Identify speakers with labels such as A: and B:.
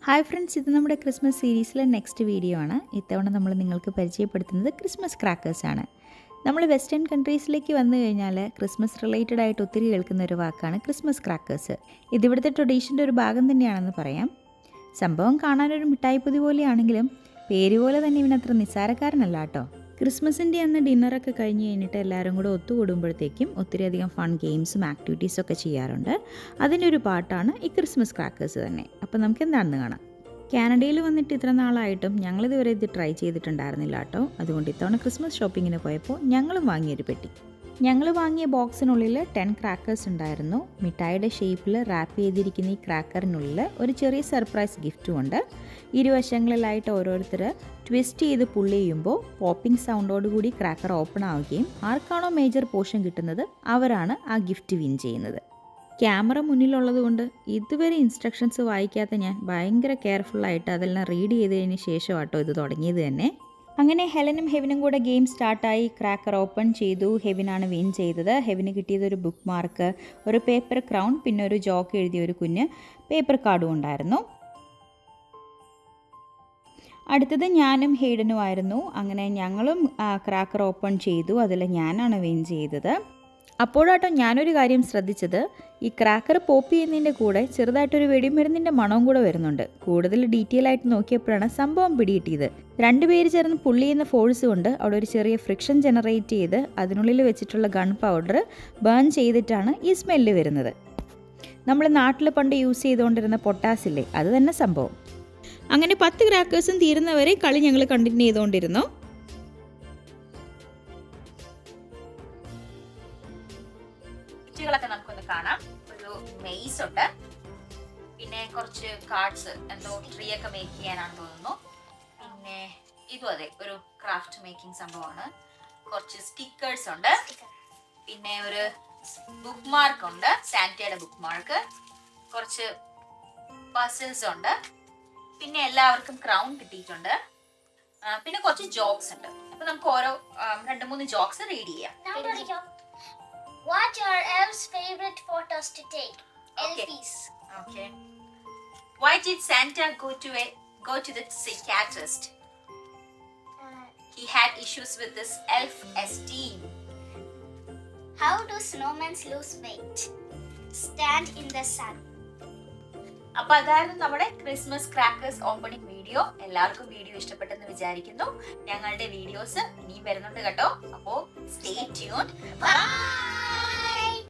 A: Hi friends, ഇത് നമ്മുടെ Christmas സീരീസിലെ നെക്സ്റ്റ് വീഡിയോ ആണ്. ഇത്തവണ നമ്മൾ നിങ്ങൾക്ക് പരിചയപ്പെടുത്തുന്നത് ക്രിസ്മസ് ക്രാക്കേഴ്സാണ്. നമ്മൾ വെസ്റ്റേൺ കൺട്രീസിലേക്ക് വന്നു കഴിഞ്ഞാൽ ക്രിസ്മസ് റിലേറ്റഡ് ആയിട്ട് ഒത്തിരി കേൾക്കുന്ന ഒരു വാക്കാണ് ക്രിസ്മസ് ക്രാക്കേഴ്സ്. ഇതിവിടുത്തെ ട്രഡീഷൻ്റെ ഒരു ഭാഗം തന്നെയാണെന്ന് പറയാം. സംഭവം കാണാനൊരു മിഠായിപ്പൊതി പോലെയാണെങ്കിലും പേര് പോലെ തന്നെ ഇവനത്ര നിസ്സാരക്കാരനല്ല കേട്ടോ. ക്രിസ്മസിൻ്റെ അന്ന് ഡിന്നറൊക്കെ കഴിഞ്ഞ് കഴിഞ്ഞിട്ട് എല്ലാവരും കൂടെ ഒത്തുകൂടുമ്പോഴത്തേക്കും ഒത്തിരിയധികം ഫൺ ഗെയിംസും ആക്ടിവിറ്റീസൊക്കെ ചെയ്യാറുണ്ട്. അതിൻ്റെ ഒരു പാട്ടാണ് ഈ ക്രിസ്മസ് ക്രാക്കേഴ്സ് തന്നെ. അപ്പോൾ നമുക്ക് എന്താണെന്ന് കാണാം. കാനഡയിൽ വന്നിട്ട് ഇത്ര നാളായിട്ടും ഞങ്ങളിതുവരെ ഇത് ട്രൈ ചെയ്തിട്ടുണ്ടായിരുന്നില്ല കേട്ടോ. അതുകൊണ്ട് ഇത്തവണ ക്രിസ്മസ് ഷോപ്പിങ്ങിന് പോയപ്പോൾ ഞങ്ങളും വാങ്ങിയൊരു പെട്ടി. ഞങ്ങൾ വാങ്ങിയ ബോക്സിനുള്ളിൽ 10 ക്രാക്കേഴ്സ് ഉണ്ടായിരുന്നു. മിഠായിയുടെ ഷേപ്പിൽ റാപ്പ് ചെയ്തിരിക്കുന്ന ഈ ക്രാക്കറിനുള്ളിൽ ഒരു ചെറിയ സർപ്രൈസ് ഗിഫ്റ്റും ഉണ്ട്. ഇരുവശങ്ങളിലായിട്ട് ഓരോരുത്തർ ട്വിസ്റ്റ് ചെയ്ത് പുള്ളി ചെയ്യുമ്പോൾ പോപ്പിംഗ് സൗണ്ടോടുകൂടി ക്രാക്കർ ഓപ്പൺ ആവുകയും ആർക്കാണോ മേജർ പോർഷൻ കിട്ടുന്നത് അവരാണ് ആ ഗിഫ്റ്റ് വിൻ ചെയ്യുന്നത്. ക്യാമറ മുന്നിലുള്ളത് കൊണ്ട് ഇതുവരെ ഇൻസ്ട്രക്ഷൻസ് വായിക്കാത്ത ഞാൻ ഭയങ്കര കെയർഫുള്ളായിട്ട് അതെല്ലാം റീഡ് ചെയ്തതിന് ശേഷം കേട്ടോ ഇത് തുടങ്ങിയത് തന്നെ. അങ്ങനെ ഹെലനും ഹെവിനും കൂടെ ഗെയിം സ്റ്റാർട്ടായി. ക്രാക്കർ ഓപ്പൺ ചെയ്തു. ഹെവിനാണ് വിൻ ചെയ്തത്. ഹെവിന് കിട്ടിയത് ഒരു ബുക്ക് മാർക്ക്, ഒരു പേപ്പർ ക്രൗൺ, പിന്നെ ഒരു ജോക്ക് എഴുതിയ ഒരു കുഞ്ഞ് പേപ്പർ കാർഡും ഉണ്ടായിരുന്നു. അടുത്തത് ഞാനും ഹെയ്ഡനുമായിരുന്നു. അങ്ങനെ ഞങ്ങളും ക്രാക്കർ ഓപ്പൺ ചെയ്തു. അതിൽ ഞാനാണ് വിൻ ചെയ്തത്. അപ്പോഴാട്ടോ ഞാനൊരു കാര്യം ശ്രദ്ധിച്ചത്, ഈ ക്രാക്കർ പോപ്പ് ചെയ്യുന്നതിൻ്റെ കൂടെ ചെറുതായിട്ടൊരു വെടിമരുന്നിൻ്റെ മണവും കൂടെ വരുന്നുണ്ട്. കൂടുതൽ ഡീറ്റെയിൽ ആയിട്ട് നോക്കിയപ്പോഴാണ് സംഭവം പിടികിട്ടിയത്. 2 പേര് ചേർന്ന് പുള്ളി ചെയ്യുന്ന ഫോഴ്സ് കൊണ്ട് അവിടെ ഒരു ചെറിയ ഫ്രിക്ഷൻ ജനറേറ്റ് ചെയ്ത് അതിനുള്ളിൽ വെച്ചിട്ടുള്ള ഗൺ പൗഡർ ബേൺ ചെയ്തിട്ടാണ് ഈ സ്മെല്ല് വരുന്നത്. നമ്മൾ നാട്ടിൽ പണ്ട് യൂസ് ചെയ്തുകൊണ്ടിരുന്ന പൊട്ടാസില്ലേ, അത് തന്നെ സംഭവം. അങ്ങനെ 10 ക്രാക്കേഴ്സും തീരുന്നവരെ കളി ഞങ്ങൾ കണ്ടിന്യൂ ചെയ്തുകൊണ്ടിരുന്നു.
B: നമുക്കൊന്ന് കാണാം. ഒരു മെയ്സ് ഉണ്ട്, പിന്നെ കുറച്ച് കാർഡ്സ്, എന്തോ ട്രീ ഒക്കെ മേക്ക് ചെയ്യാനാണ് തോന്നുന്നു. പിന്നെ ഇതും അതെ, ഒരു ക്രാഫ്റ്റ് മേക്കിംഗ് സംഭവമാണ്. കുറച്ച് സ്റ്റിക്കേഴ്സ് ഉണ്ട്, പിന്നെ ഒരു ബുക്ക് മാർക്ക് ഉണ്ട്, സാന്റയുടെ ബുക്ക് മാർക്ക്, കുറച്ച് പസിൽസ് ഉണ്ട്, പിന്നെ എല്ലാവർക്കും ക്രൗൺ കിട്ടിയിട്ടുണ്ട്, പിന്നെ കുറച്ച് ജോക്സ് ഉണ്ട്. അപ്പൊ നമുക്ക് ഓരോ 2-3 ജോക്സ് റീഡ് ചെയ്യാം.
C: What are elves' favorite photos to take? Elfies.
B: Okay. Why did Santa go to the psychiatrist? He had issues with his elf esteem.
C: How do snowmen lose weight? Stand in the sun.
B: അപ്പോൾ അതായിരുന്നു നമ്മുടെ Christmas crackers opening video. എല്ലാവർക്കും video ഇഷ്ടപ്പെട്ടെന്ന് വിചാരിക്കുന്നു. ഞങ്ങളുടെ videos ഇനിയും വരുന്നുണ്ട് കേട്ടോ. അപ്പോൾ സ്റ്റേ ട്യൂൺഡ്. ബൈ.